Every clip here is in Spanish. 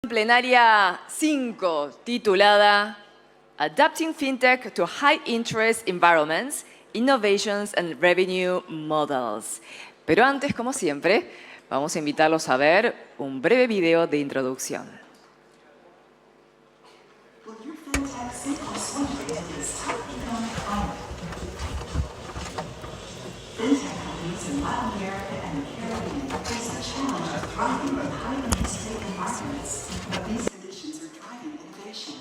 Plenaria 5, titulada Adapting FinTech to High Interest Environments, Innovations and Revenue Models. Pero antes, como siempre, vamos a invitarlos a ver un breve video de introducción. FinTech companies in Latin America and the Caribbean face the challenge of thriving in high-intensity environments, but these conditions are driving innovation.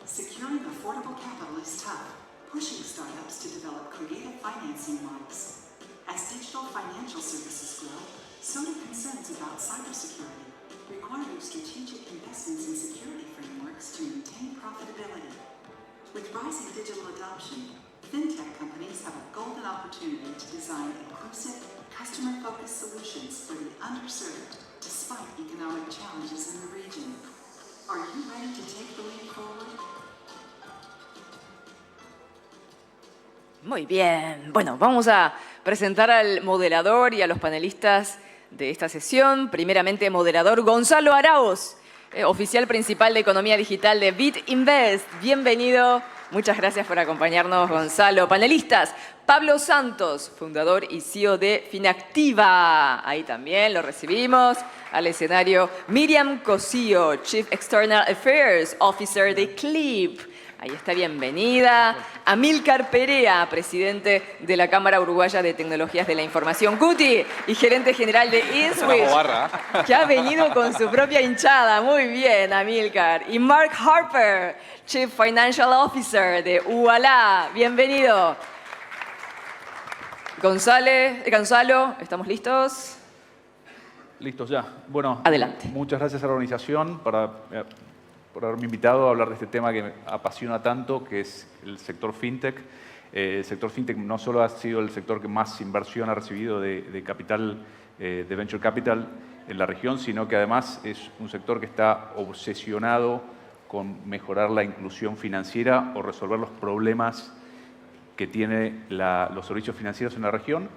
Securing affordable capital is tough, pushing startups to develop creative financing models. As digital financial services grow, so do concerns about cybersecurity, requiring strategic investments in security frameworks to maintain profitability. With rising digital adoption, FinTech companies have a golden opportunity to design inclusive, customer-focused solutions for the underserved, despite economic challenges in the region. Are you ready to take the leap forward? Muy bien. Bueno, vamos a presentar al moderador y a los panelistas de esta sesión. Primeramente, moderador Gonzalo Arauz, oficial principal de Economía Digital de BitInvest. Bienvenido. Muchas gracias por acompañarnos, Gonzalo. Panelistas, Pablo Santos, fundador y CEO de Finactiva. Ahí también lo recibimos al escenario. Miriam Cosío, Chief External Affairs Officer de Clip. Ahí está, bienvenida. Amílcar Perea, presidente de la Cámara Uruguaya de Tecnologías de la Información, CUTI, y gerente general de InSwitch, que ha venido con su propia hinchada. Muy bien, Amílcar. Y Mark Harper, Chief Financial Officer de Ualá. Bienvenido. Gonzalo, ¿estamos listos? Listos ya. Bueno, adelante. Muchas gracias a la organización por haberme invitado a hablar de este tema que me apasiona tanto, que es el sector FinTech. El sector FinTech no solo ha sido el sector que más inversión ha recibido de capital, de venture capital en la región, sino que además es un sector que está obsesionado con mejorar la inclusión financiera o resolver los problemas que tiene los servicios financieros en la región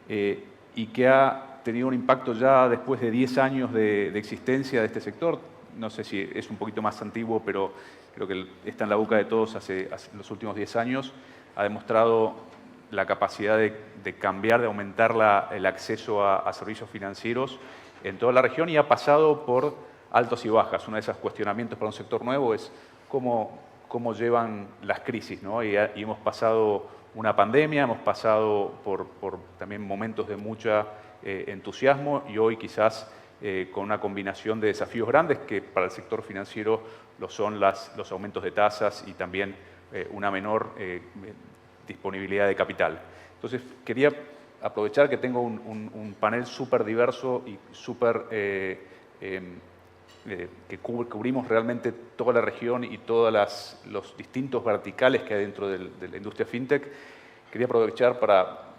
y que ha tenido un impacto ya después de 10 años de existencia de este sector. No sé si es un poquito más antiguo, pero creo que está en la boca de todos hace los últimos 10 años. Ha demostrado la capacidad de cambiar, de aumentar el acceso a servicios financieros en toda la región y ha pasado por altos y bajas. Uno de esos cuestionamientos para un sector nuevo es cómo llevan las crisis, ¿no? Y hemos pasado una pandemia, hemos pasado por también momentos de mucho entusiasmo y hoy quizás con una combinación de desafíos grandes que para el sector financiero lo son los aumentos de tasas y también una menor disponibilidad de capital. Entonces, quería aprovechar que tengo un panel súper diverso y súper que cubrimos realmente toda la región y todos los distintos verticales que hay dentro de la industria FinTech. Quería aprovechar para,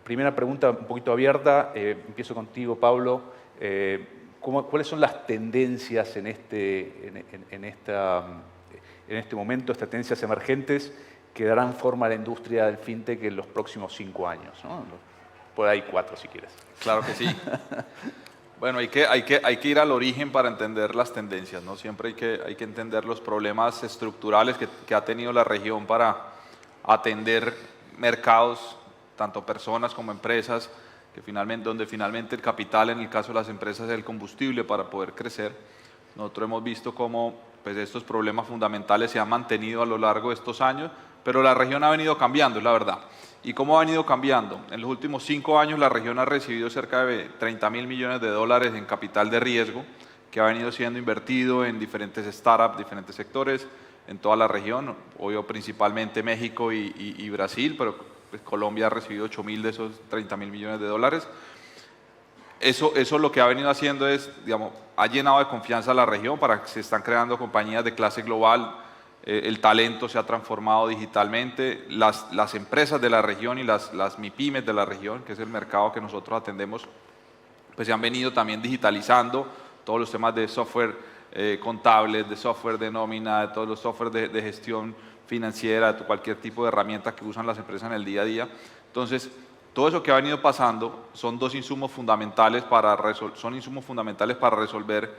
primera pregunta un poquito abierta. Empiezo contigo, Pablo. ¿Cuáles son las tendencias en este momento, estas tendencias emergentes que darán forma a la industria del FinTech en los próximos 5 años, ¿no? Por ahí 4, si quieres. Claro que sí. Bueno, hay que ir al origen para entender las tendencias, ¿no? Siempre hay que entender los problemas estructurales que ha tenido la región para atender mercados, tanto personas como empresas, donde finalmente el capital, en el caso de las empresas, es el combustible para poder crecer. Nosotros hemos visto cómo estos problemas fundamentales se han mantenido a lo largo de estos años, pero la región ha venido cambiando, es la verdad. ¿Y cómo ha venido cambiando? En los últimos 5 años la región ha recibido cerca de $30.000 millones en capital de riesgo, que ha venido siendo invertido en diferentes startups, diferentes sectores, en toda la región, obvio principalmente México y Brasil, pero Colombia ha recibido 8.000 de esos $30.000 millones. Eso lo que ha venido haciendo es, ha llenado de confianza a la región para que se están creando compañías de clase global, el talento se ha transformado digitalmente, las empresas de la región y las MIPYMES de la región, que es el mercado que nosotros atendemos, pues se han venido también digitalizando todos los temas de software contables, de software de nómina, de todos los software de gestión financiera, de cualquier tipo de herramienta que usan las empresas en el día a día. Entonces, todo eso que ha venido pasando son insumos fundamentales para resolver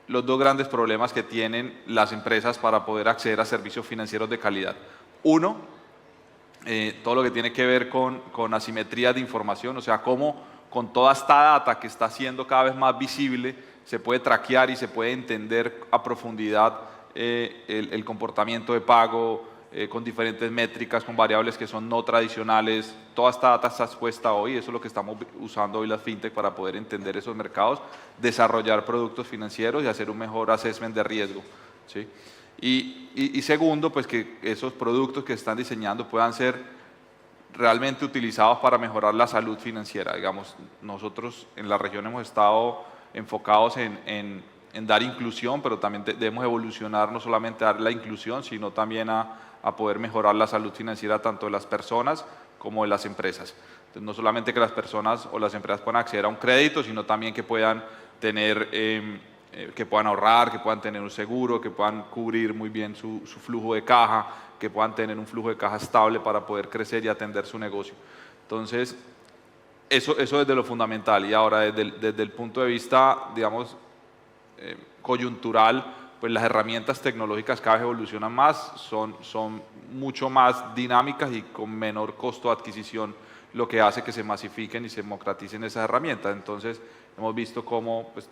los dos grandes problemas que tienen las empresas para poder acceder a servicios financieros de calidad. Uno, todo lo que tiene que ver con asimetría de información, o sea, cómo con toda esta data que está siendo cada vez más visible, se puede traquear y se puede entender a profundidad el comportamiento de pago, con diferentes métricas, con variables que son no tradicionales. Toda esta data está expuesta hoy, eso es lo que estamos usando hoy las fintech para poder entender esos mercados, desarrollar productos financieros y hacer un mejor assessment de riesgo, ¿sí? Y segundo, pues que esos productos que están diseñando puedan ser realmente utilizados para mejorar la salud financiera. Digamos, nosotros en la región hemos estado enfocados en dar inclusión, pero también debemos evolucionar no solamente a dar la inclusión, sino también a poder mejorar la salud financiera tanto de las personas como de las empresas. Entonces, no solamente que las personas o las empresas puedan acceder a un crédito, sino también que puedan tener, que puedan ahorrar, que puedan tener un seguro, que puedan cubrir muy bien su flujo de caja, que puedan tener un flujo de caja estable para poder crecer y atender su negocio. Entonces, eso desde lo fundamental. Y ahora, desde el punto de vista, digamos, coyuntural, pues las herramientas tecnológicas cada vez evolucionan más, son mucho más dinámicas y con menor costo de adquisición, lo que hace que se masifiquen y se democraticen esas herramientas. Entonces, hemos visto cómo pues,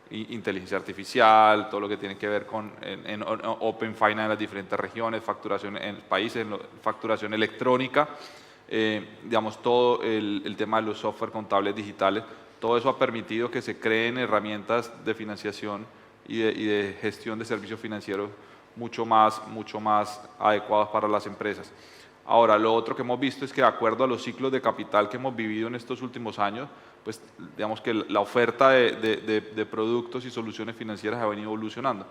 inteligencia artificial, todo lo que tiene que ver con en Open Finance en las diferentes regiones, facturación en países, facturación electrónica, digamos, todo el tema de los software contables digitales, todo eso ha permitido que se creen herramientas de financiación y de gestión de servicios financieros mucho más adecuados para las empresas. Ahora, lo otro que hemos visto es que de acuerdo a los ciclos de capital que hemos vivido en estos últimos años, pues digamos que la oferta de productos y soluciones financieras ha venido evolucionando.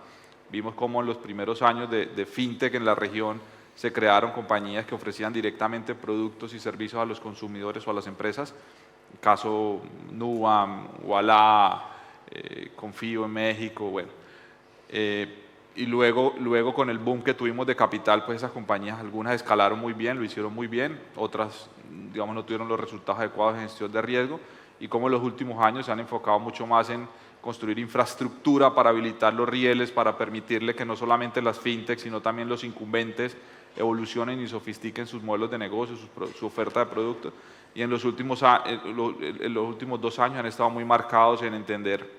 Vimos cómo en los primeros años de fintech en la región se crearon compañías que ofrecían directamente productos y servicios a los consumidores o a las empresas. El caso Nuam, Ualá, Confío en México, bueno. Y luego con el boom que tuvimos de capital, pues esas compañías, algunas escalaron muy bien, lo hicieron muy bien, otras, digamos, no tuvieron los resultados adecuados en gestión de riesgo, y como en los últimos años se han enfocado mucho más en construir infraestructura para habilitar los rieles, para permitirle que no solamente las fintechs, sino también los incumbentes evolucionen y sofistiquen sus modelos de negocio, su oferta de productos. Y en los últimos 2 años han estado muy marcados en entender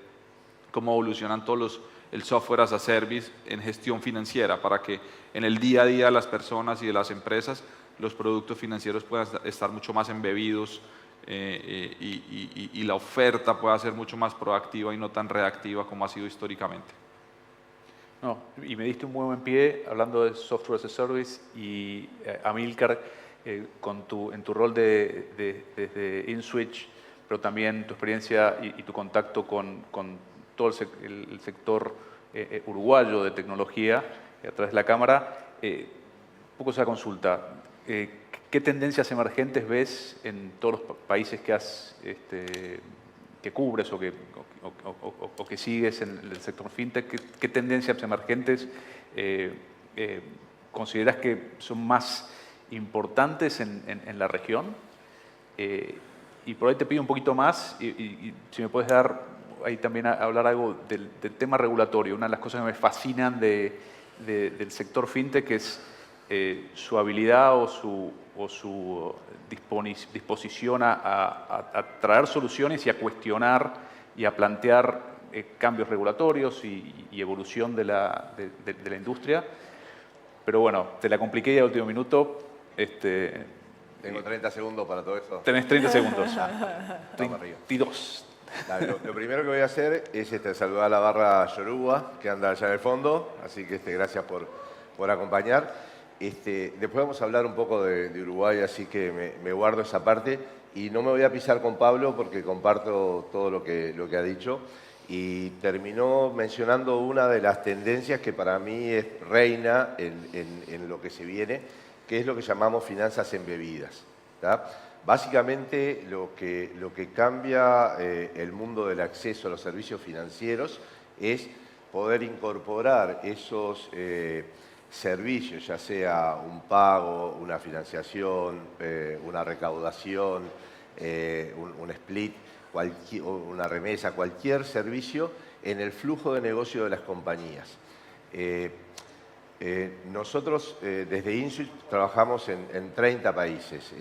cómo evolucionan todos el software as a service en gestión financiera, para que en el día a día de las personas y de las empresas los productos financieros puedan estar mucho más embebidos y la oferta pueda ser mucho más proactiva y no tan reactiva como ha sido históricamente. No, y me diste un muy buen pie hablando de software as a service y Amílcar, en tu rol desde InSwitch, pero también tu experiencia y tu contacto con todo el sector uruguayo de tecnología a través de la Cámara, un poco esa consulta. ¿Qué tendencias emergentes ves en todos los países que cubres o que sigues en el sector fintech? ¿Qué tendencias emergentes consideras que son más importantes en la región? Y por ahí te pido un poquito más y si me puedes dar ahí también hablar algo del tema regulatorio. Una de las cosas que me fascinan del sector fintech es su habilidad o su disposición a traer soluciones y a cuestionar y a plantear cambios regulatorios y evolución de la industria. Pero bueno, te la compliqué ya al último minuto. Tengo 30 segundos para todo eso. Tenés 30 segundos. Vamos arriba. 22. Lo primero que voy a hacer es saludar a la barra Yoruba, que anda allá en el fondo, así que gracias por acompañar. Después vamos a hablar un poco de Uruguay, así que me guardo esa parte. Y no me voy a pisar con Pablo porque comparto todo lo que ha dicho. Y terminó mencionando una de las tendencias que para mí es reina en lo que se viene, que es lo que llamamos finanzas embebidas, ¿tá? Básicamente lo que cambia el mundo del acceso a los servicios financieros es poder incorporar esos servicios, ya sea un pago, una financiación, una recaudación, un split, una remesa, cualquier servicio en el flujo de negocio de las compañías. Nosotros desde INSUIT trabajamos en 30 países.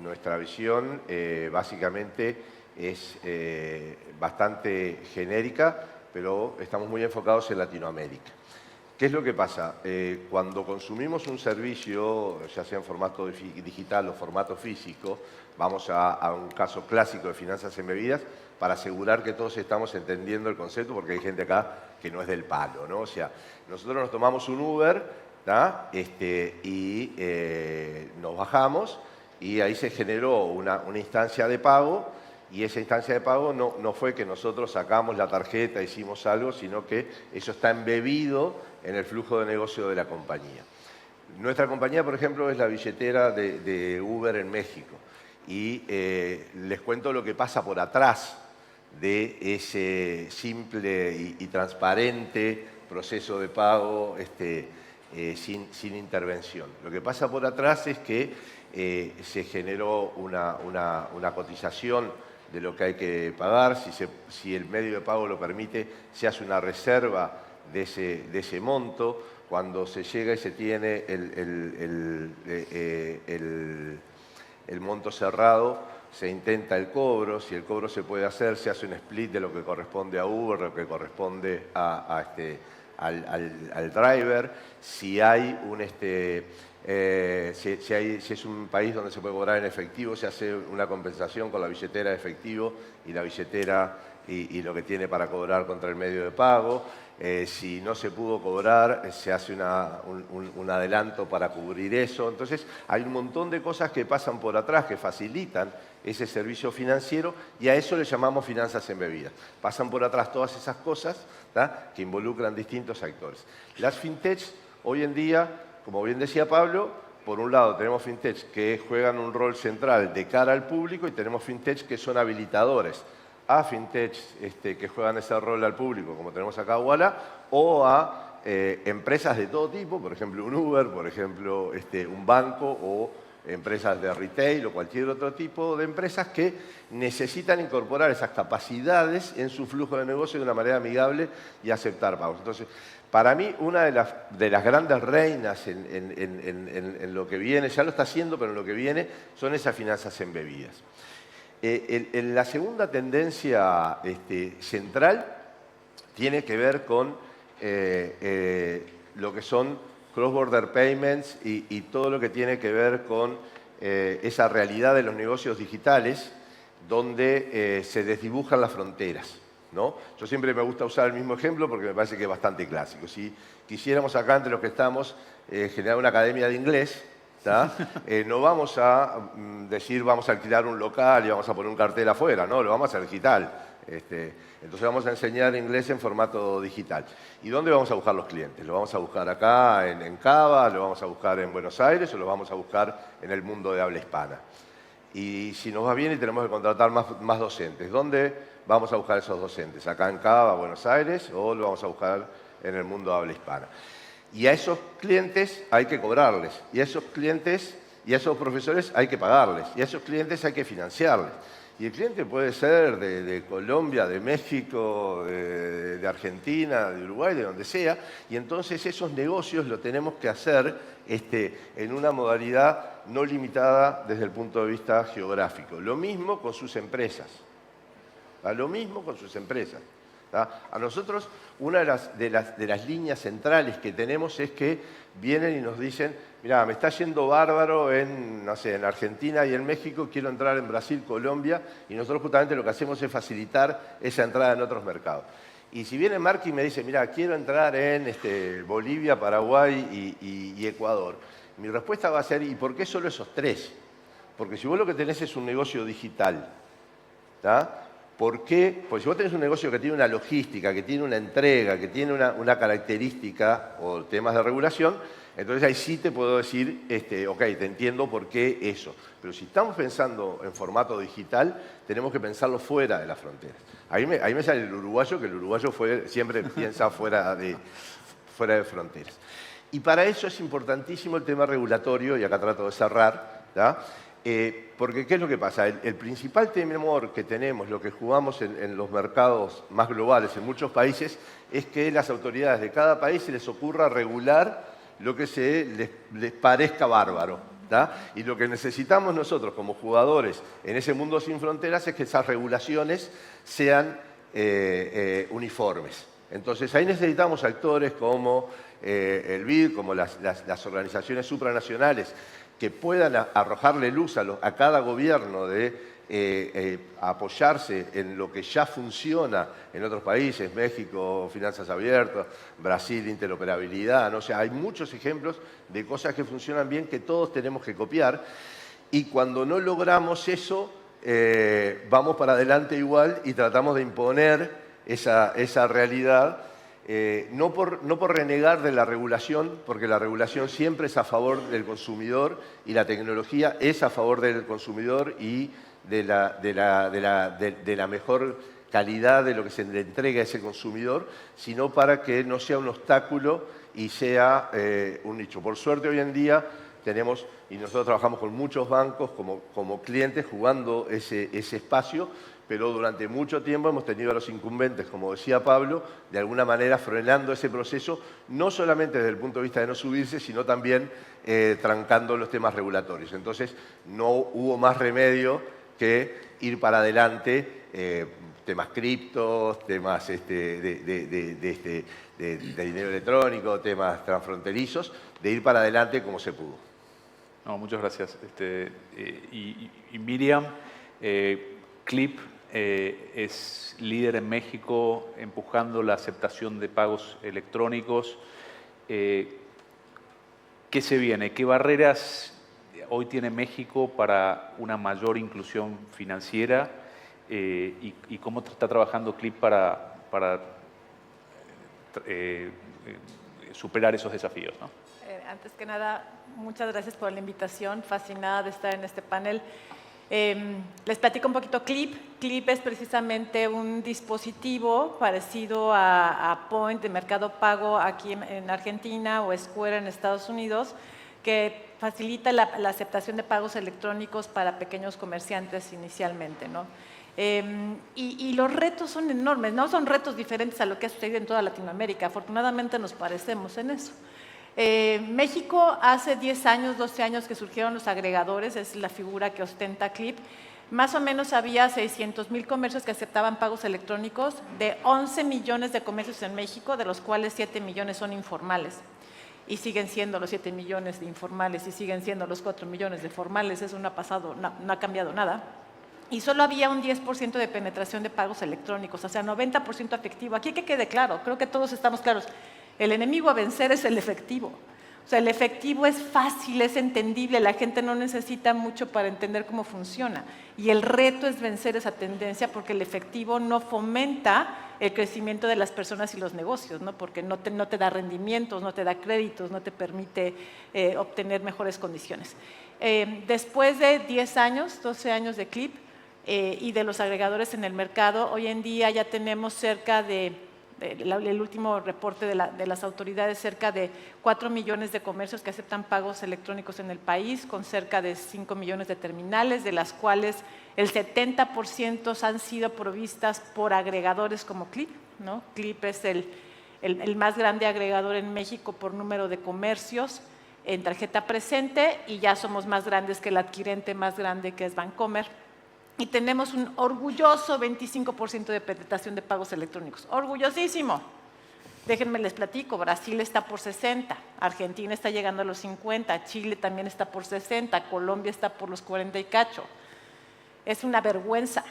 Nuestra visión básicamente es bastante genérica, pero estamos muy enfocados en Latinoamérica. ¿Qué es lo que pasa? Cuando consumimos un servicio, ya sea en formato digital o formato físico, vamos a un caso clásico de finanzas embebidas para asegurar que todos estamos entendiendo el concepto, porque hay gente acá que no es del palo, ¿no? O sea, nosotros nos tomamos un Uber, ¿tá? Y nos bajamos y ahí se generó una instancia de pago, y esa instancia de pago no fue que nosotros sacamos la tarjeta, hicimos algo, sino que eso está embebido en el flujo de negocio de la compañía. Nuestra compañía, por ejemplo, es la billetera de Uber en México. Y les cuento lo que pasa por atrás de ese simple y transparente proceso de pago sin intervención. Lo que pasa por atrás es que se generó una cotización de lo que hay que pagar. Si el medio de pago lo permite, se hace una reserva de ese monto. Cuando se llega y se tiene el monto cerrado, se intenta el cobro. Si el cobro se puede hacer, se hace un split de lo que corresponde a Uber, lo que corresponde al driver. Si hay si es un país donde se puede cobrar en efectivo, se hace una compensación con la billetera de efectivo y la billetera y lo que tiene para cobrar contra el medio de pago. Si no se pudo cobrar, se hace un adelanto para cubrir eso. Entonces, hay un montón de cosas que pasan por atrás que facilitan ese servicio financiero, y a eso le llamamos finanzas embebidas. Pasan por atrás todas esas cosas, ¿tá? Que involucran distintos actores. Las fintechs, hoy en día, como bien decía Pablo, por un lado tenemos fintechs que juegan un rol central de cara al público, y tenemos fintechs que son habilitadores a fintechs que juegan ese rol al público, como tenemos acá a Ualá, o a empresas de todo tipo, por ejemplo un Uber, por ejemplo un banco, o empresas de retail o cualquier otro tipo de empresas que necesitan incorporar esas capacidades en su flujo de negocio de una manera amigable y aceptar pagos. Entonces, para mí, una de las grandes reinas en lo que viene, ya lo está haciendo, pero en lo que viene, son esas finanzas embebidas. La segunda tendencia central tiene que ver con lo que son cross-border payments y todo lo que tiene que ver con esa realidad de los negocios digitales, donde se desdibujan las fronteras, ¿no? Yo siempre me gusta usar el mismo ejemplo porque me parece que es bastante clásico. Si quisiéramos acá, entre los que estamos, generar una academia de inglés, no vamos a decir vamos a alquilar un local y vamos a poner un cartel afuera, no, lo vamos a hacer digital. Entonces vamos a enseñar inglés en formato digital. ¿Y dónde vamos a buscar los clientes? ¿Lo vamos a buscar acá en Cava? ¿Lo vamos a buscar en Buenos Aires? ¿O lo vamos a buscar en el mundo de habla hispana? Y si nos va bien y tenemos que contratar más docentes, ¿dónde vamos a buscar esos docentes? ¿Acá en Cava, Buenos Aires? ¿O lo vamos a buscar en el mundo de habla hispana? Y a esos clientes hay que cobrarles. Y a esos clientes y a esos profesores hay que pagarles. Y a esos clientes hay que financiarles. Y el cliente puede ser de Colombia, de México, de Argentina, de Uruguay, de donde sea. Y entonces esos negocios lo tenemos que hacer en una modalidad no limitada desde el punto de vista geográfico. Lo mismo con sus empresas. Lo mismo con sus empresas. A nosotros, una de las líneas centrales que tenemos es que vienen y nos dicen, mirá, me está yendo bárbaro no sé, en Argentina y en México, quiero entrar en Brasil, Colombia, y nosotros justamente lo que hacemos es facilitar esa entrada en otros mercados. Y si viene Mark y me dice, mirá, quiero entrar en Bolivia, Paraguay y Ecuador, mi respuesta va a ser, ¿y por qué solo esos tres? Porque si vos lo que tenés es un negocio digital, ¿tá? ¿Por qué? Porque si vos tenés un negocio que tiene una logística, que tiene una entrega, que tiene una característica o temas de regulación, entonces ahí sí te puedo decir, ok, te entiendo por qué eso. Pero si estamos pensando en formato digital, tenemos que pensarlo fuera de las fronteras. Ahí me sale el uruguayo, que el uruguayo siempre piensa fuera de fronteras. Y para eso es importantísimo el tema regulatorio, y acá trato de cerrar, ¿tá? Porque ¿qué es lo que pasa? El principal temor que tenemos, lo que jugamos en los mercados más globales en muchos países, es que las autoridades de cada país se les ocurra regular lo que les parezca bárbaro. ¿tá? Y lo que necesitamos nosotros como jugadores en ese mundo sin fronteras es que esas regulaciones sean uniformes. Entonces ahí necesitamos actores como el BID, como las organizaciones supranacionales, que puedan arrojarle luz a cada gobierno de apoyarse en lo que ya funciona en otros países, México, finanzas abiertas, Brasil, interoperabilidad, ¿no? O sea, hay muchos ejemplos de cosas que funcionan bien que todos tenemos que copiar, y cuando no logramos eso, vamos para adelante igual y tratamos de imponer esa realidad. No por renegar de la regulación, porque la regulación siempre es a favor del consumidor y la tecnología es a favor del consumidor y de la mejor calidad de lo que se le entrega a ese consumidor, sino para que no sea un obstáculo y sea un nicho. Por suerte hoy en día tenemos, y nosotros trabajamos con muchos bancos como clientes jugando ese espacio, pero durante mucho tiempo hemos tenido a los incumbentes, como decía Pablo, de alguna manera frenando ese proceso, no solamente desde el punto de vista de no subirse, sino también trancando los temas regulatorios. Entonces, no hubo más remedio que ir para adelante, temas criptos, temas de dinero electrónico, temas transfronterizos, de ir para adelante como se pudo. No, muchas gracias. Y Miriam, Clip es líder en México empujando la aceptación de pagos electrónicos. ¿Qué se viene? ¿Qué barreras hoy tiene México para una mayor inclusión financiera? ¿Y cómo está trabajando Clip para superar esos desafíos, ¿no? Antes que nada, muchas gracias por la invitación, fascinada de estar en este panel. Les platico un poquito Clip. Clip es precisamente un dispositivo parecido a Point de Mercado Pago aquí en Argentina o Square en Estados Unidos, que facilita la aceptación de pagos electrónicos para pequeños comerciantes inicialmente, ¿no? Y los retos son enormes, no son retos diferentes a lo que ha sucedido en toda Latinoamérica. Afortunadamente nos parecemos en eso. México hace 10 años, 12 años que surgieron los agregadores, es la figura que ostenta Clip. Más o menos había 600,000 comercios que aceptaban pagos electrónicos, de 11 millones de comercios en México, de los cuales 7 millones son informales. Y siguen siendo los 7 millones de informales y siguen siendo los 4 millones de formales, eso no ha pasado, no ha cambiado nada. Y solo había un 10% de penetración de pagos electrónicos, o sea, 90% efectivo. Aquí que quede claro, creo que todos estamos claros. El enemigo a vencer es el efectivo. O sea, el efectivo es fácil, es entendible, la gente no necesita mucho para entender cómo funciona. Y el reto es vencer esa tendencia porque el efectivo no fomenta el crecimiento de las personas y los negocios, ¿no? Porque no te da rendimientos, no te da créditos, no te permite obtener mejores condiciones. Después de 10 años, 12 años de Clip y de los agregadores en el mercado, hoy en día ya tenemos cerca de el último reporte de las autoridades, cerca de 4 millones de comercios que aceptan pagos electrónicos en el país, con cerca de 5 millones de terminales, de las cuales el 70% han sido provistas por agregadores como Clip, ¿no? Clip es el más grande agregador en México por número de comercios en tarjeta presente, y ya somos más grandes que el adquirente más grande, que es Bancomer. Y tenemos un orgulloso 25% de penetración de pagos electrónicos. ¡Orgullosísimo! Déjenme les platico, Brasil está por 60, Argentina está llegando a los 50, Chile también está por 60, Colombia está por los 40 y cacho. Es una vergüenza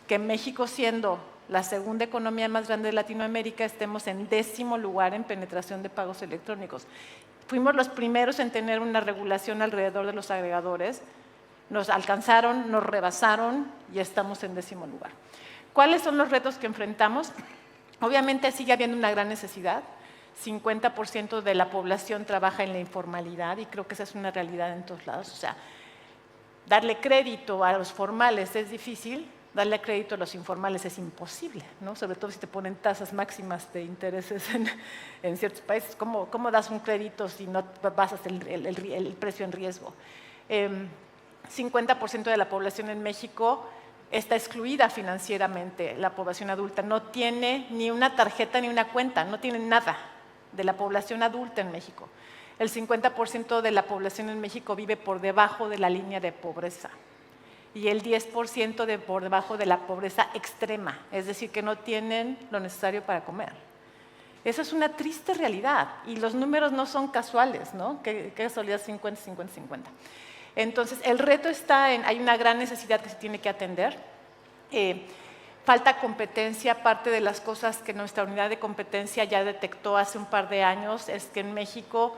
que México, siendo la segunda economía más grande de Latinoamérica, estemos en 10º lugar en penetración de pagos electrónicos. Fuimos los primeros en tener una regulación alrededor de los agregadores. Nos alcanzaron, nos rebasaron y estamos en 10º lugar. ¿Cuáles son los retos que enfrentamos? Obviamente sigue habiendo una gran necesidad. 50% de la población trabaja en la informalidad y creo que esa es una realidad en todos lados. O sea, darle crédito a los formales es difícil, darle crédito a los informales es imposible, ¿no? Sobre todo si te ponen tasas máximas de intereses en ciertos países. ¿Cómo das un crédito si no basas el precio en riesgo? 50% de la población en México está excluida financieramente, la población adulta. No tiene ni una tarjeta ni una cuenta, no tiene nada de la población adulta en México. El 50% de la población en México vive por debajo de la línea de pobreza y el 10% por debajo de la pobreza extrema, es decir, que no tienen lo necesario para comer. Esa es una triste realidad y los números no son casuales, ¿no? ¿Qué casualidad 50, 50, 50? Entonces, el reto está en, hay una gran necesidad que se tiene que atender. Falta competencia. Parte de las cosas que nuestra unidad de competencia ya detectó hace un par de años es que en México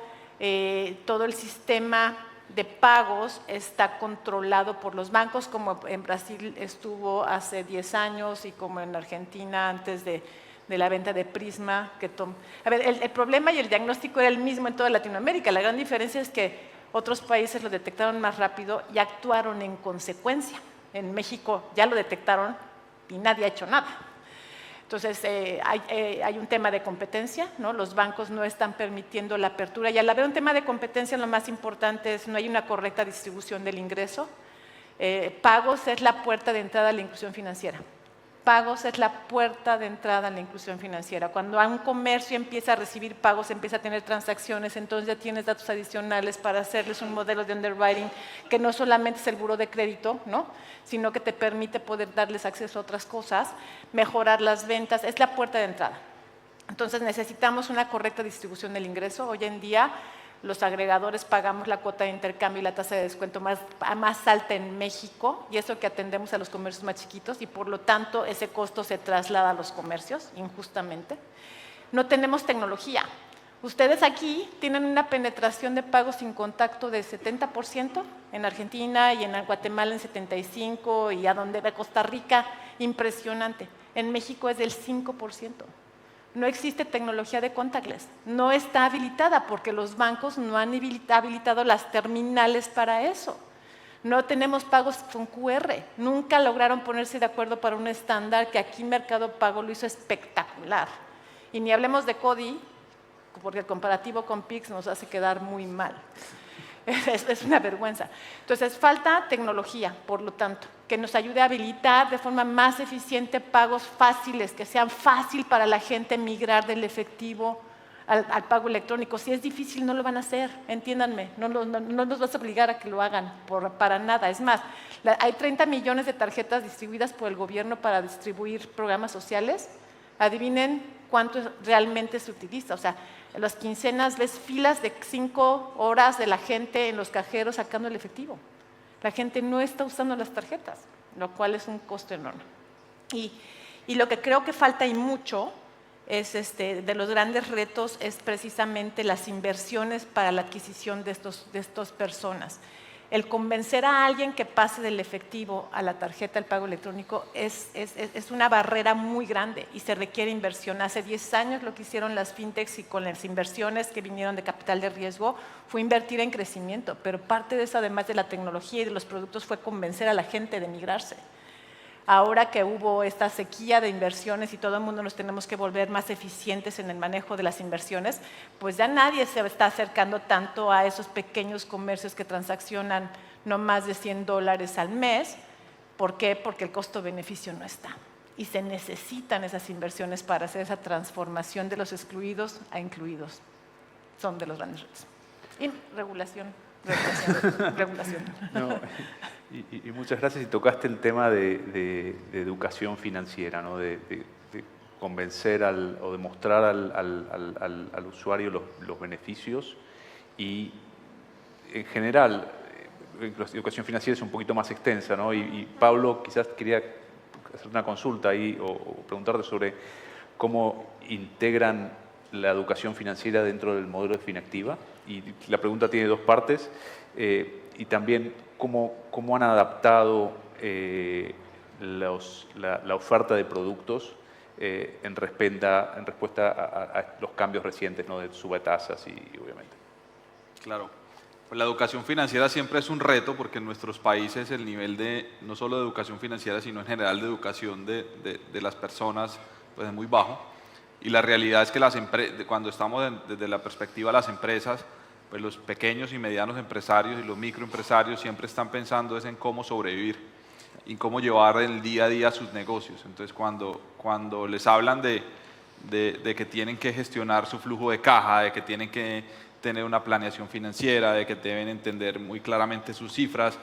todo el sistema de pagos está controlado por los bancos, como en Brasil estuvo hace 10 años y como en Argentina antes de la venta de Prisma. A ver, el problema y el diagnóstico era el mismo en toda Latinoamérica. La gran diferencia es que otros países lo detectaron más rápido y actuaron en consecuencia. En México ya lo detectaron y nadie ha hecho nada. Entonces, hay un tema de competencia, ¿no? Los bancos no están permitiendo la apertura. Y al haber un tema de competencia, lo más importante es no hay una correcta distribución del ingreso. Pagos es la puerta de entrada a la inclusión financiera. Pagos es la puerta de entrada a la inclusión financiera. Cuando un comercio empieza a recibir pagos, empieza a tener transacciones, entonces ya tienes datos adicionales para hacerles un modelo de underwriting que no solamente es el buró de crédito, ¿no? Sino que te permite poder darles acceso a otras cosas, mejorar las ventas, es la puerta de entrada. Entonces necesitamos una correcta distribución del ingreso. Hoy en día los agregadores pagamos la cuota de intercambio y la tasa de descuento más alta en México, y eso que atendemos a los comercios más chiquitos, y por lo tanto ese costo se traslada a los comercios injustamente. No tenemos tecnología. Ustedes aquí tienen una penetración de pagos sin contacto de 70%, en Argentina y en Guatemala en 75%, y a donde va Costa Rica, impresionante. En México es del 5%. No existe tecnología de contactless, no está habilitada porque los bancos no han habilitado las terminales para eso. No tenemos pagos con QR, nunca lograron ponerse de acuerdo para un estándar que aquí Mercado Pago lo hizo espectacular. Y ni hablemos de CODI, porque el comparativo con Pix nos hace quedar muy mal. Es una vergüenza. Entonces, falta tecnología, por lo tanto, que nos ayude a habilitar de forma más eficiente pagos fáciles, que sean fácil para la gente migrar del efectivo al pago electrónico. Si es difícil, no lo van a hacer, entiéndanme, no nos vas a obligar a que lo hagan para nada. Es más, hay 30 millones de tarjetas distribuidas por el gobierno para distribuir programas sociales. Adivinen cuánto realmente se utiliza. O sea, en las quincenas ves filas de 5 horas de la gente en los cajeros sacando el efectivo. La gente no está usando las tarjetas, lo cual es un costo enorme. Y lo que creo que falta y mucho es de los grandes retos es precisamente las inversiones para la adquisición de estas personas. El convencer a alguien que pase del efectivo a la tarjeta, al pago electrónico, es una barrera muy grande y se requiere inversión. Hace 10 años lo que hicieron las fintechs y con las inversiones que vinieron de capital de riesgo fue invertir en crecimiento, pero parte de eso, además de la tecnología y de los productos, fue convencer a la gente de migrarse. Ahora que hubo esta sequía de inversiones y todo el mundo nos tenemos que volver más eficientes en el manejo de las inversiones, pues ya nadie se está acercando tanto a esos pequeños comercios que transaccionan no más de $100 al mes. ¿Por qué? Porque el costo-beneficio no está. Y se necesitan esas inversiones para hacer esa transformación de los excluidos a incluidos. Son de los grandes retos. Y regulación. No, y muchas gracias. Y tocaste el tema de educación financiera, ¿no? de convencer o demostrar al usuario los beneficios. Y en general, la educación financiera es un poquito más extensa, ¿no? Y Pablo, quizás quería hacer una consulta ahí o preguntarte sobre cómo integran la educación financiera dentro del modelo de Finactiva. Y la pregunta tiene dos partes. Y también cómo han adaptado la oferta de productos en respuesta a los cambios recientes, ¿no? De subetasas y obviamente. Claro. Pues la educación financiera siempre es un reto porque en nuestros países el nivel de, no solo de educación financiera, sino en general de educación de las personas, pues es muy bajo. Y la realidad es que cuando estamos desde la perspectiva de las empresas, pues los pequeños y medianos empresarios y los microempresarios siempre están pensando es en cómo sobrevivir y cómo llevar el día a día sus negocios. Entonces, cuando les hablan de que tienen que gestionar su flujo de caja, de que tienen que tener una planeación financiera, de que deben entender muy claramente sus cifras,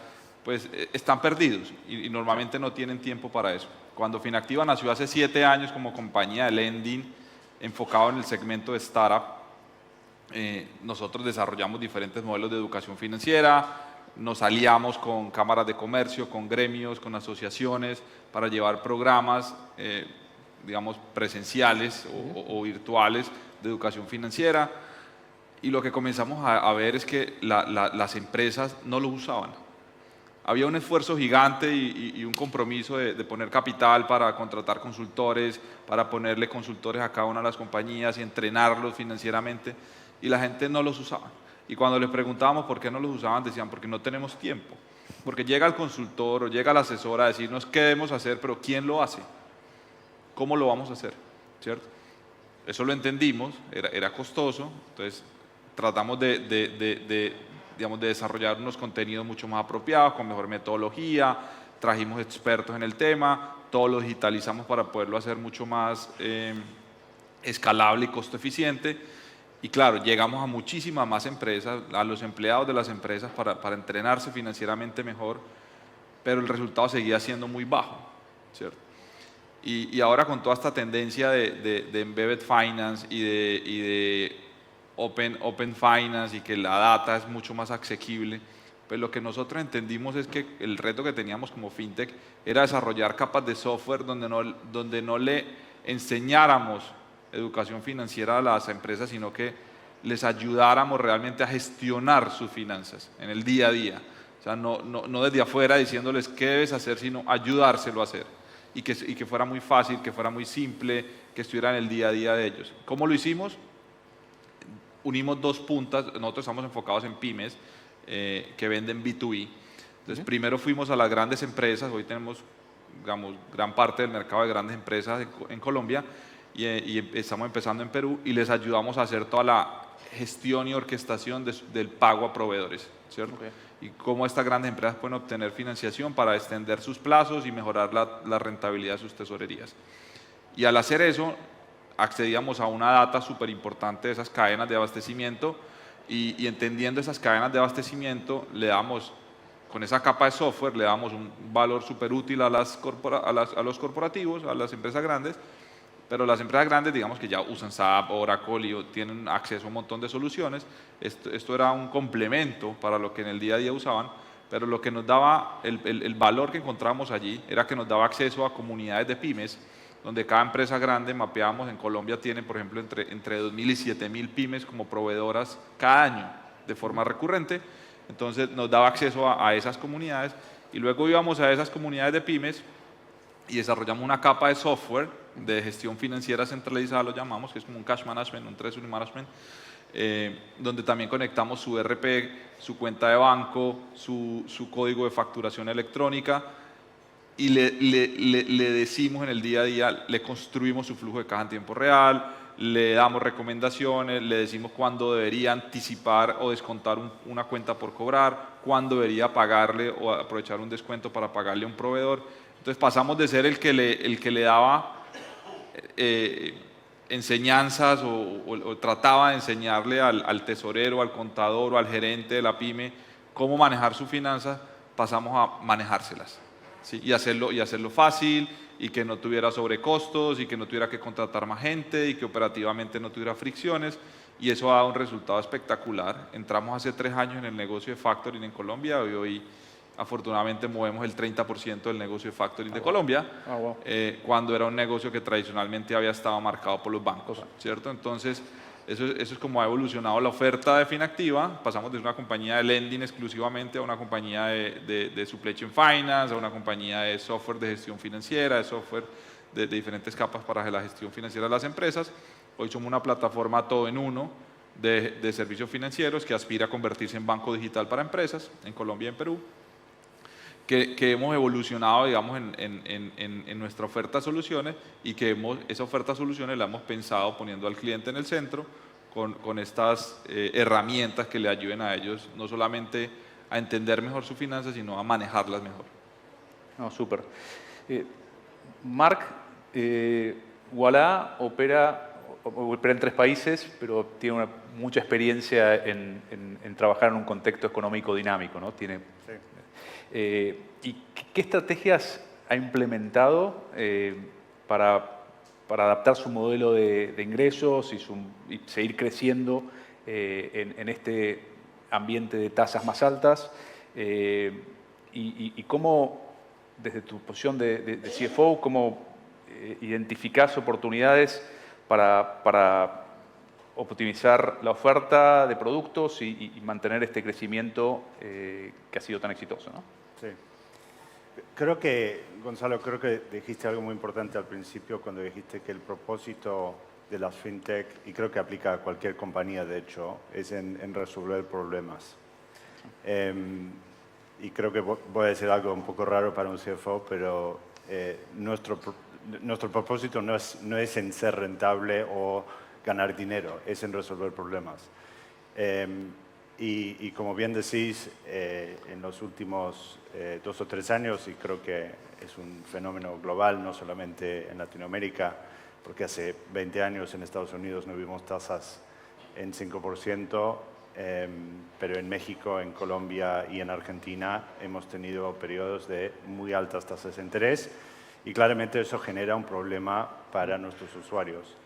pues están perdidos y normalmente no tienen tiempo para eso. Cuando Finactiva nació hace 7 años como compañía de lending enfocado en el segmento de startup, nosotros desarrollamos diferentes modelos de educación financiera, nos aliamos con cámaras de comercio, con gremios, con asociaciones para llevar programas, digamos, presenciales o virtuales de educación financiera. Y lo que comenzamos a ver es que las empresas no lo usaban. Había un esfuerzo gigante y un compromiso de poner capital para contratar consultores, para ponerle consultores a cada una de las compañías y entrenarlos financieramente, y la gente no los usaba. Y cuando les preguntábamos por qué no los usaban, decían porque no tenemos tiempo. Porque llega el consultor o llega la asesora a decirnos qué debemos hacer, pero ¿quién lo hace? ¿Cómo lo vamos a hacer? ¿Cierto? Eso lo entendimos, era costoso, entonces tratamos de desarrollar unos contenidos mucho más apropiados, con mejor metodología, trajimos expertos en el tema, todo lo digitalizamos para poderlo hacer mucho más escalable y costo eficiente. Y claro, llegamos a muchísimas más empresas, a los empleados de las empresas para entrenarse financieramente mejor, pero el resultado seguía siendo muy bajo, ¿cierto? Y ahora con toda esta tendencia de Embedded Finance y de Open Finance y que la data es mucho más asequible, pues lo que nosotros entendimos es que el reto que teníamos como FinTech era desarrollar capas de software donde no le enseñáramos educación financiera a las empresas, sino que les ayudáramos realmente a gestionar sus finanzas en el día a día. O sea, no desde afuera diciéndoles qué debes hacer, sino ayudárselo a hacer. Y que fuera muy fácil, que fuera muy simple, que estuviera en el día a día de ellos. ¿Cómo lo hicimos? Unimos 2 puntas. Nosotros estamos enfocados en pymes que venden B2B. Entonces, primero fuimos a las grandes empresas. Hoy tenemos, digamos, gran parte del mercado de grandes empresas en Colombia y estamos empezando en Perú y les ayudamos a hacer toda la gestión y orquestación del pago a proveedores, ¿cierto? Okay. Y cómo estas grandes empresas pueden obtener financiación para extender sus plazos y mejorar la rentabilidad de sus tesorerías. Y al hacer eso, accedíamos a una data súper importante de esas cadenas de abastecimiento y entendiendo esas cadenas de abastecimiento, le damos, con esa capa de software, le damos un valor súper útil a los corporativos, a las empresas grandes, pero las empresas grandes, digamos que ya usan SAP, Oracle y tienen acceso a un montón de soluciones. Esto era un complemento para lo que en el día a día usaban, pero lo que nos daba, el valor que encontramos allí era que nos daba acceso a comunidades de pymes, donde cada empresa grande, mapeamos, en Colombia tienen, por ejemplo, entre 2.000 y 7.000 pymes como proveedoras cada año de forma recurrente. Entonces nos daba acceso a esas comunidades y luego íbamos a esas comunidades de pymes y desarrollamos una capa de software de gestión financiera centralizada, lo llamamos, que es como un cash management, un treasury management, donde también conectamos su ERP, su cuenta de banco, su código de facturación electrónica y le decimos en el día a día, le construimos su flujo de caja en tiempo real, le damos recomendaciones, le decimos cuándo debería anticipar o descontar una cuenta por cobrar, cuándo debería pagarle o aprovechar un descuento para pagarle a un proveedor. Entonces pasamos de ser el que le daba enseñanzas o trataba de enseñarle al tesorero, al contador o al gerente de la pyme cómo manejar sus finanzas, pasamos a manejárselas, ¿sí? y hacerlo fácil y que no tuviera sobrecostos y que no tuviera que contratar más gente y que operativamente no tuviera fricciones y eso ha dado un resultado espectacular. Entramos hace 3 años en el negocio de factoring en Colombia y hoy afortunadamente movemos el 30% del negocio de factoring de Colombia, cuando era un negocio que tradicionalmente había estado marcado por los bancos, ¿cierto? Entonces, eso es como ha evolucionado la oferta de Finactiva. Pasamos de una compañía de lending exclusivamente a una compañía de supply chain finance, a una compañía de software de gestión financiera, de software de diferentes capas para la gestión financiera de las empresas. Hoy somos una plataforma todo en uno de servicios financieros que aspira a convertirse en banco digital para empresas en Colombia y en Perú. Que hemos evolucionado, digamos, en nuestra oferta de soluciones y que esa oferta de soluciones la hemos pensado poniendo al cliente en el centro con estas herramientas que le ayuden a ellos no solamente a entender mejor sus finanzas, sino a manejarlas mejor. No, súper. Marc, Ualá opera en 3 países, pero tiene mucha experiencia en trabajar en un contexto económico dinámico, ¿no? Sí. ¿Y qué estrategias ha implementado para adaptar su modelo de ingresos y seguir creciendo en este ambiente de tasas más altas? Y cómo, desde tu posición de CFO, cómo identificás oportunidades para optimizar la oferta de productos y mantener este crecimiento que ha sido tan exitoso, ¿no? Sí. Creo que, Gonzalo, creo que dijiste algo muy importante al principio cuando dijiste que el propósito de las fintech, y creo que aplica a cualquier compañía de hecho, es en resolver problemas. Y creo que voy a decir algo un poco raro para un CFO, pero nuestro propósito no es en ser rentable o ganar dinero, es en resolver problemas. Y como bien decís, en los últimos 2 o 3 años, y creo que es un fenómeno global, no solamente en Latinoamérica, porque hace 20 años en Estados Unidos no vimos tasas en 5%, pero en México, en Colombia y en Argentina hemos tenido periodos de muy altas tasas de interés y claramente eso genera un problema para nuestros usuarios.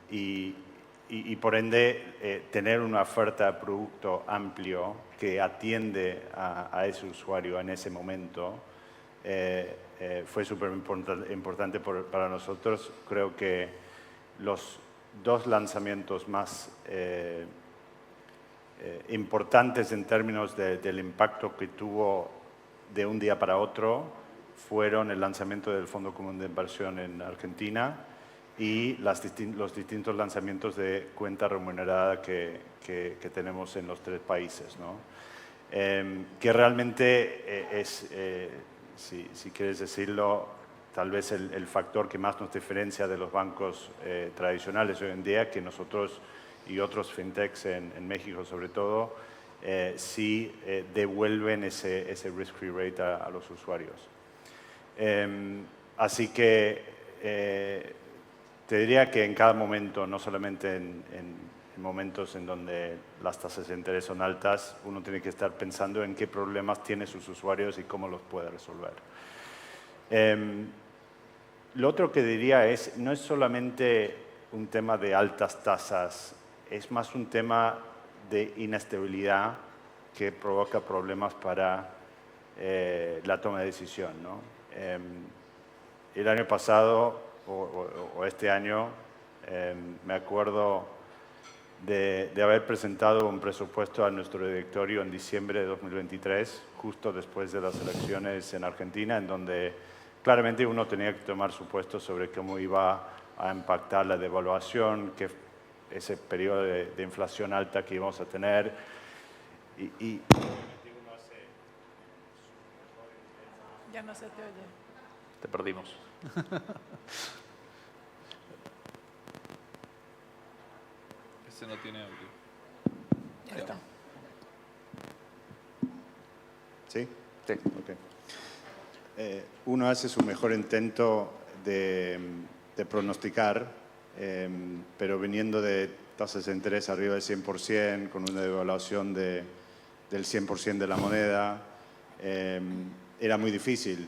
Y por ende, tener una oferta de producto amplio que atiende a ese usuario en ese momento fue súper importante para nosotros. Creo que los 2 lanzamientos más importantes en términos del impacto que tuvo de un día para otro fueron el lanzamiento del Fondo Común de Inversión en Argentina y los distintos lanzamientos de cuenta remunerada que tenemos en los 3 países, ¿no? Que realmente es, si quieres decirlo, tal vez el factor que más nos diferencia de los bancos tradicionales hoy en día, que nosotros y otros fintechs en México sobre todo, sí devuelven ese risk-free rate a los usuarios. Así que te diría que en cada momento, no solamente en momentos en donde las tasas de interés son altas, uno tiene que estar pensando en qué problemas tienen sus usuarios y cómo los puede resolver. Lo otro que diría es, no es solamente un tema de altas tasas, es más un tema de inestabilidad que provoca problemas para la toma de decisión, ¿no? El año pasado o este año me acuerdo de haber presentado un presupuesto a nuestro directorio en diciembre de 2023, justo después de las elecciones en Argentina, en donde claramente uno tenía que tomar su puesto sobre cómo iba a impactar la devaluación, que ese periodo de inflación alta que íbamos a tener. Ya no se te oye. Te perdimos. Este no tiene audio. Ya está. ¿Sí? Sí. Okay. Uno hace su mejor intento de pronosticar, pero viniendo de tasas de interés arriba del 100%, con una devaluación del 100% de la moneda, era muy difícil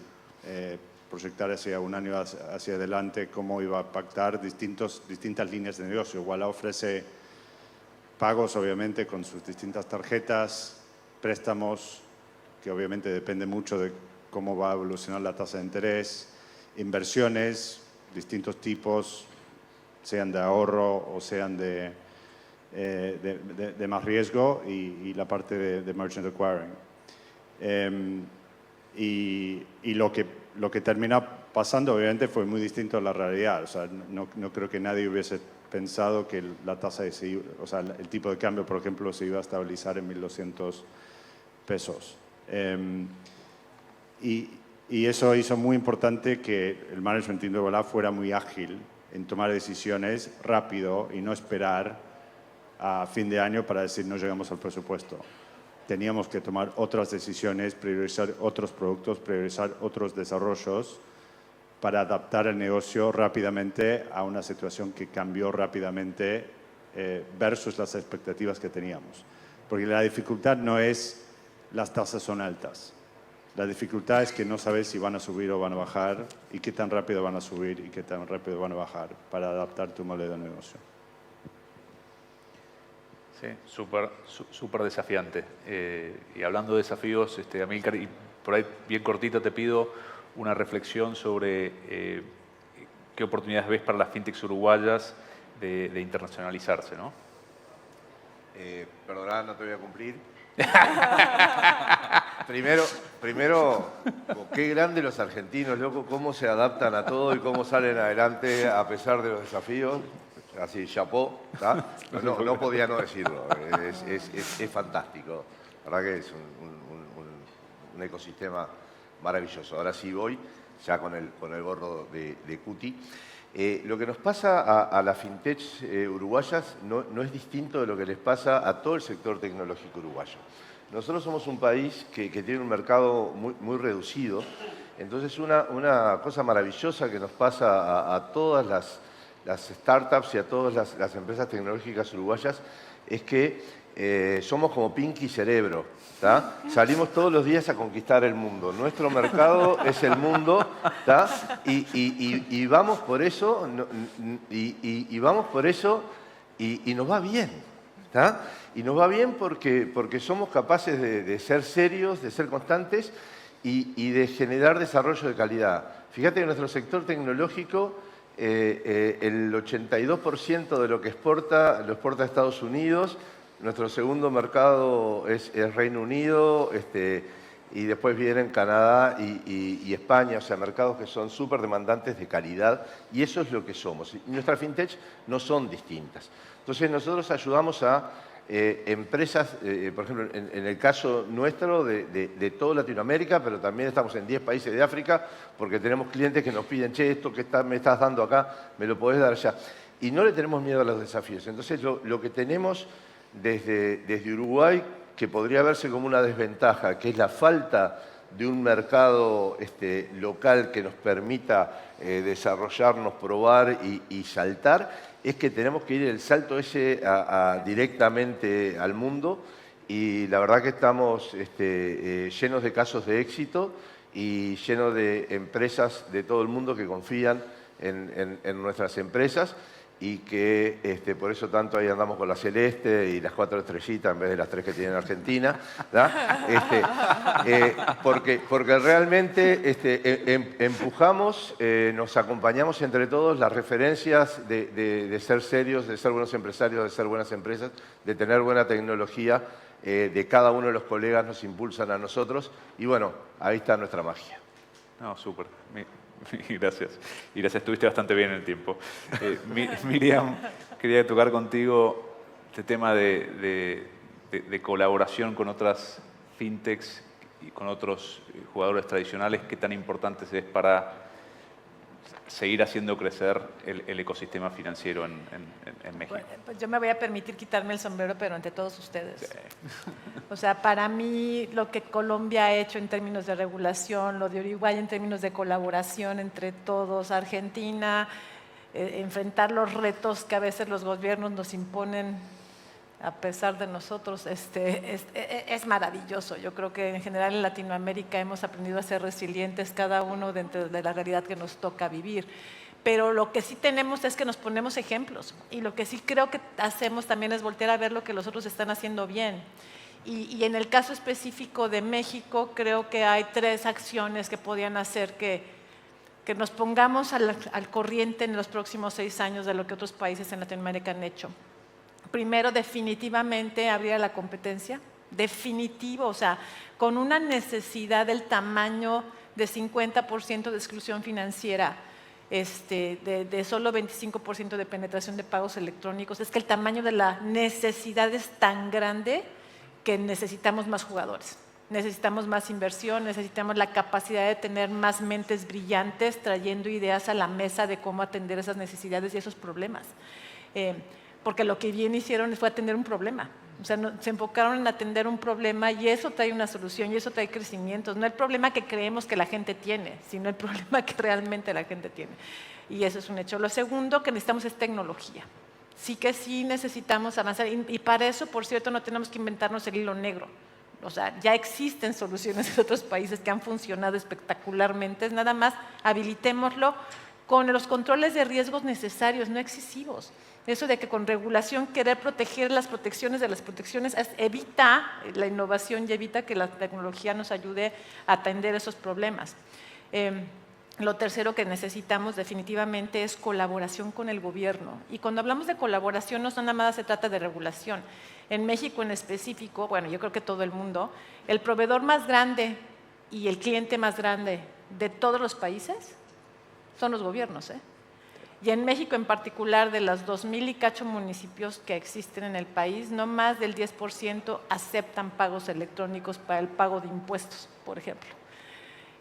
proyectar hacia un año hacia adelante cómo iba a impactar distintas líneas de negocio. Ualá ofrece pagos, obviamente, con sus distintas tarjetas, préstamos, que obviamente depende mucho de cómo va a evolucionar la tasa de interés, inversiones, distintos tipos, sean de ahorro o sean de más riesgo, y la parte de merchant acquiring. Y lo que termina pasando, obviamente, fue muy distinto a la realidad. O sea, no creo que nadie hubiese pensado que la tasa el tipo de cambio, por ejemplo, se iba a estabilizar en 1.200 pesos. Y eso hizo muy importante que el management team de Ualá fuera muy ágil en tomar decisiones rápido y no esperar a fin de año para decir no llegamos al presupuesto. Teníamos que tomar otras decisiones, priorizar otros productos, priorizar otros desarrollos para adaptar el negocio rápidamente a una situación que cambió rápidamente versus las expectativas que teníamos. Porque la dificultad no es las tasas son altas. La dificultad es que no sabes si van a subir o van a bajar y qué tan rápido van a subir y qué tan rápido van a bajar para adaptar tu modelo de negocio. Sí, súper desafiante. Y hablando de desafíos, Amílcar, y por ahí bien cortito te pido una reflexión sobre qué oportunidades ves para las fintechs uruguayas de internacionalizarse, ¿no? Perdona, no te voy a cumplir. Primero, qué grande los argentinos, loco, cómo se adaptan a todo y cómo salen adelante a pesar de los desafíos. Así, chapó, ¿tá? No podía no decirlo, es fantástico. La verdad que es un ecosistema maravilloso. Ahora sí voy, ya con el gorro de Cuti. Lo que nos pasa a las fintechs uruguayas no es distinto de lo que les pasa a todo el sector tecnológico uruguayo. Nosotros somos un país que tiene un mercado muy reducido, entonces una cosa maravillosa que nos pasa a todas las startups y a todas las empresas tecnológicas uruguayas es que somos como Pinky Cerebro, ¿tá? Salimos todos los días a conquistar el mundo. Nuestro mercado es el mundo, ¿tá? Y vamos por eso, y vamos por eso y nos va bien, ¿tá? Y nos va bien porque somos capaces de ser serios, de ser constantes y de generar desarrollo de calidad. Fíjate que nuestro sector tecnológico, el 82% de lo que exporta, lo exporta a Estados Unidos. Nuestro segundo mercado es Reino Unido, y después vienen Canadá y España, o sea, mercados que son súper demandantes de calidad, y eso es lo que somos. Y nuestras fintechs no son distintas. Entonces nosotros ayudamos a empresas, por ejemplo, en el caso nuestro de toda Latinoamérica, pero también estamos en 10 países de África, porque tenemos clientes que nos piden, che, esto que me estás dando acá, me lo podés dar allá. Y no le tenemos miedo a los desafíos. Entonces lo que tenemos desde Uruguay, que podría verse como una desventaja, que es la falta de un mercado local que nos permita desarrollarnos, probar y saltar, es que tenemos que ir el salto ese directamente al mundo, y la verdad que estamos llenos de casos de éxito y llenos de empresas de todo el mundo que confían en nuestras empresas, y que por eso tanto ahí andamos con la celeste y las 4 estrellitas en vez de las 3 que tiene en Argentina, porque realmente empujamos, nos acompañamos entre todos. Las referencias de ser serios, de ser buenos empresarios, de ser buenas empresas, de tener buena tecnología, de cada uno de los colegas nos impulsan a nosotros, y bueno, ahí está nuestra magia. No, súper. Gracias. Y gracias, estuviste bastante bien en el tiempo. Miriam, quería tocar contigo este tema de colaboración con otras fintechs y con otros jugadores tradicionales. ¿Qué tan importante es para seguir haciendo crecer el ecosistema financiero en México? Bueno, pues yo me voy a permitir quitarme el sombrero, pero ante todos ustedes. Sí. O sea, para mí lo que Colombia ha hecho en términos de regulación, lo de Uruguay en términos de colaboración entre todos, Argentina, enfrentar los retos que a veces los gobiernos nos imponen a pesar de nosotros, es maravilloso. Yo creo que en general en Latinoamérica hemos aprendido a ser resilientes cada uno dentro de la realidad que nos toca vivir. Pero lo que sí tenemos es que nos ponemos ejemplos, y lo que sí creo que hacemos también es voltear a ver lo que los otros están haciendo bien. Y en el caso específico de México, creo que hay 3 acciones que podían hacer que nos pongamos al corriente en los próximos 6 años de lo que otros países en Latinoamérica han hecho. Primero, definitivamente abrir a la competencia, definitivo, o sea, con una necesidad del tamaño de 50% de exclusión financiera, de solo 25% de penetración de pagos electrónicos. Es que el tamaño de la necesidad es tan grande que necesitamos más jugadores. Necesitamos más inversión, necesitamos la capacidad de tener más mentes brillantes trayendo ideas a la mesa de cómo atender esas necesidades y esos problemas. Porque lo que bien hicieron fue atender un problema. O sea, se enfocaron en atender un problema y eso trae una solución y eso trae crecimientos. No el problema que creemos que la gente tiene, sino el problema que realmente la gente tiene. Y eso es un hecho. Lo segundo que necesitamos es tecnología. Sí que sí necesitamos avanzar y para eso, por cierto, no tenemos que inventarnos el hilo negro. O sea, ya existen soluciones en otros países que han funcionado espectacularmente, nada más habilitémoslo con los controles de riesgos necesarios, no excesivos. Eso de que con regulación querer proteger las protecciones de las protecciones evita la innovación y evita que la tecnología nos ayude a atender esos problemas. Lo tercero que necesitamos definitivamente es colaboración con el gobierno. Y cuando hablamos de colaboración no nada más se trata de regulación. En México en específico, bueno, yo creo que todo el mundo, el proveedor más grande y el cliente más grande de todos los países son los gobiernos, Y en México en particular, de los 2,000 y cacho municipios que existen en el país, no más del 10% aceptan pagos electrónicos para el pago de impuestos, por ejemplo.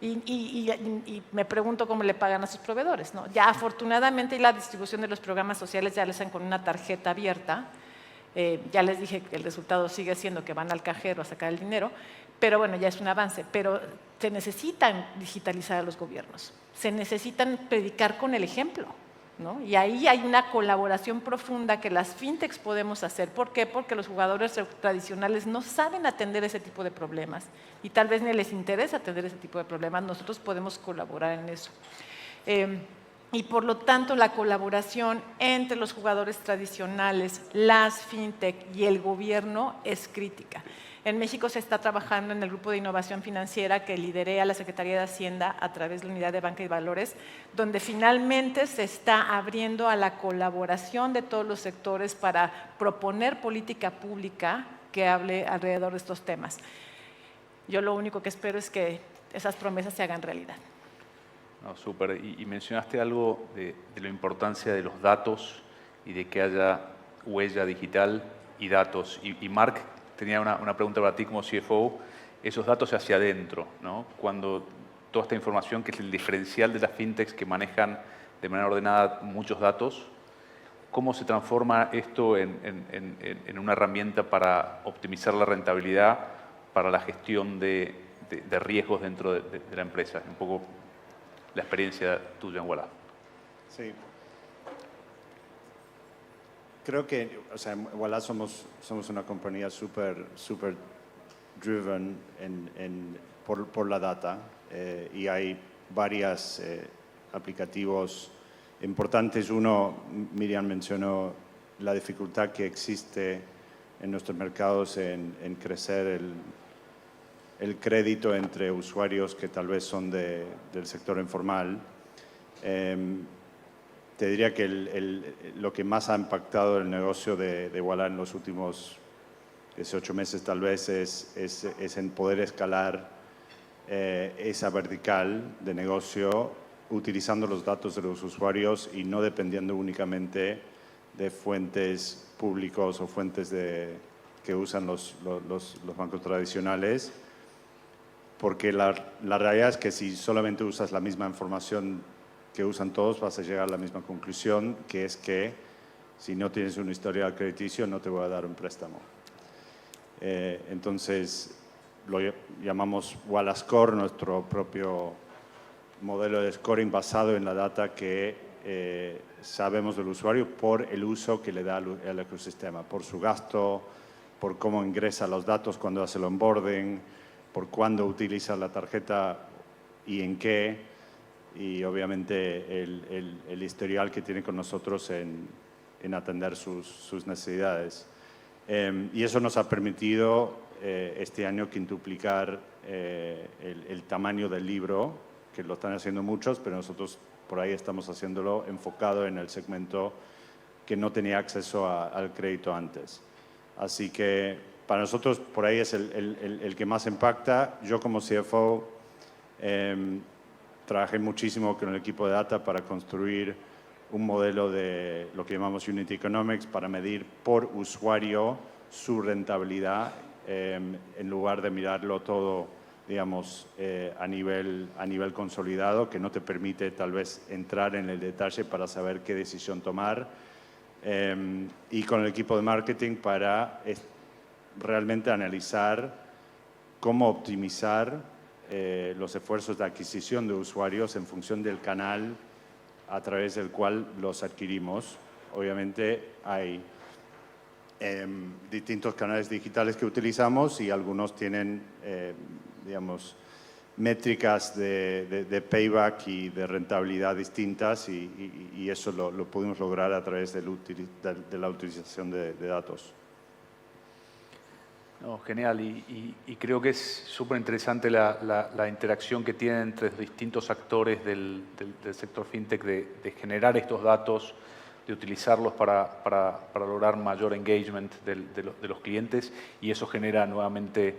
Y me pregunto cómo le pagan a sus proveedores, ¿no? Ya afortunadamente la distribución de los programas sociales ya les hacen con una tarjeta abierta. Ya les dije que el resultado sigue siendo que van al cajero a sacar el dinero, pero bueno, ya es un avance. Pero se necesitan digitalizar a los gobiernos, se necesitan predicar con el ejemplo, ¿no? Y ahí hay una colaboración profunda que las fintechs podemos hacer. ¿Por qué? Porque los jugadores tradicionales no saben atender ese tipo de problemas y tal vez ni les interesa atender ese tipo de problemas. Nosotros podemos colaborar en eso. Y por lo tanto la colaboración entre los jugadores tradicionales, las fintech y el gobierno es crítica. En México se está trabajando en el Grupo de Innovación Financiera que liderea la Secretaría de Hacienda a través de la Unidad de Banca y Valores, donde finalmente se está abriendo a la colaboración de todos los sectores para proponer política pública que hable alrededor de estos temas. Yo lo único que espero es que esas promesas se hagan realidad. No, súper. Y mencionaste algo de la importancia de los datos y de que haya huella digital y datos. Y Marc, tenía una pregunta para ti como CFO, esos datos hacia adentro, ¿no? Cuando toda esta información, que es el diferencial de las fintechs que manejan de manera ordenada muchos datos, ¿cómo se transforma esto en una herramienta para optimizar la rentabilidad, para la gestión de riesgos dentro de la empresa? Un poco la experiencia tuya en Ualá. Sí. Creo que, o sea, en Ualá somos una compañía súper driven por la data y hay varios aplicativos importantes. Uno, Miriam mencionó la dificultad que existe en nuestros mercados en crecer el crédito entre usuarios que tal vez son del sector informal. Te diría que lo que más ha impactado el negocio de Ualá en los últimos 18 meses tal vez es en poder escalar esa vertical de negocio utilizando los datos de los usuarios y no dependiendo únicamente de fuentes públicos o fuentes que usan los bancos tradicionales, porque la realidad es que si solamente usas la misma información que usan todos, vas a llegar a la misma conclusión, que es que si no tienes un historial crediticio no te voy a dar un préstamo. Entonces, lo llamamos Ualá Score, nuestro propio modelo de scoring basado en la data que sabemos del usuario por el uso que le da al ecosistema, por su gasto, por cómo ingresa los datos cuando hace el onboarding, por cuándo utiliza la tarjeta y en qué, y obviamente el historial que tiene con nosotros en atender sus necesidades. Y eso nos ha permitido este año quintuplicar el tamaño del libro, que lo están haciendo muchos, pero nosotros por ahí estamos haciéndolo enfocado en el segmento que no tenía acceso al crédito antes. Así que para nosotros por ahí es el que más impacta. Yo como CFO trabajé muchísimo con el equipo de data para construir un modelo de lo que llamamos Unit Economics para medir por usuario su rentabilidad en lugar de mirarlo todo, digamos, a nivel consolidado, que no te permite tal vez entrar en el detalle para saber qué decisión tomar. Y con el equipo de marketing para realmente analizar cómo optimizar los esfuerzos de adquisición de usuarios en función del canal a través del cual los adquirimos. Obviamente hay distintos canales digitales que utilizamos y algunos tienen, digamos, métricas de payback y de rentabilidad distintas y eso lo pudimos lograr a través de la utilización de datos. No, genial, y creo que es súper interesante la interacción que tienen entre los distintos actores del sector fintech de generar estos datos, de utilizarlos para lograr mayor engagement de los clientes, y eso genera nuevamente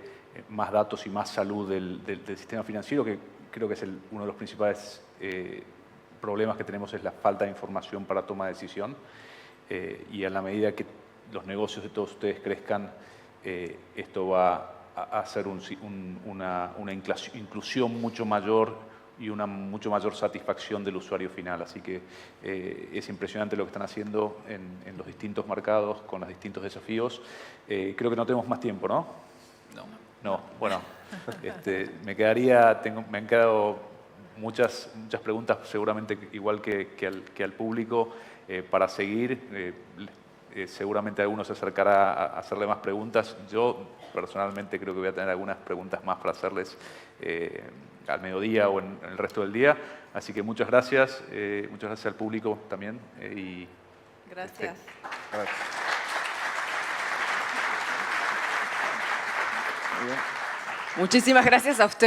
más datos y más salud del sistema financiero, que creo que es uno de los principales problemas que tenemos, es la falta de información para toma de decisión, y a la medida que los negocios de todos ustedes crezcan, esto va a hacer una inclusión mucho mayor y una mucho mayor satisfacción del usuario final. Así que es impresionante lo que están haciendo en los distintos mercados con los distintos desafíos. Creo que no tenemos más tiempo, ¿no? No, bueno, me han quedado muchas preguntas, seguramente igual que al público, para seguir. Seguramente alguno se acercará a hacerle más preguntas. Yo personalmente creo que voy a tener algunas preguntas más para hacerles al mediodía o en el resto del día. Así que muchas gracias al público también. Gracias. Gracias. Muchísimas gracias a ustedes.